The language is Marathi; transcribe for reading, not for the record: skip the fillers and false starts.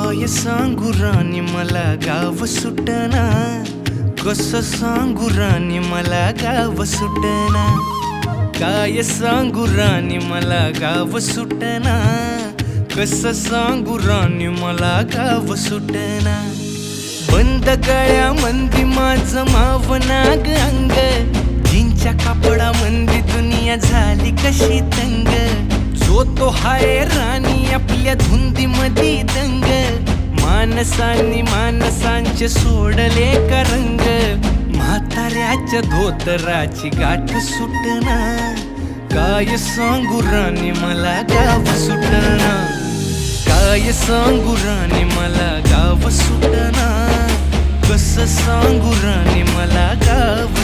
काय सांगू राणी मला गाव सुटना, कसं सांगू राणी मला गाव सुटना, काय सांगू राणी मला गाव सुटना, कसं सांगू राणी मला गाव सुटना। बंद गळ्यामंदी माझं मावनाग अंग, जीनच्या कापडामंदी दुनिया झाली कशी तंग, जो तो हाय राणी आपल्या धुंदीमधी दंग, माणसांनी माणसांचे सोडले का रंग, म्हाताऱ्याच्या धोतराची गाठ सुटना, काय सांगू राणी मला गाव सुटना, काय सांगू राणी मला गाव सुटना, कसं सांगू राणी मला गाव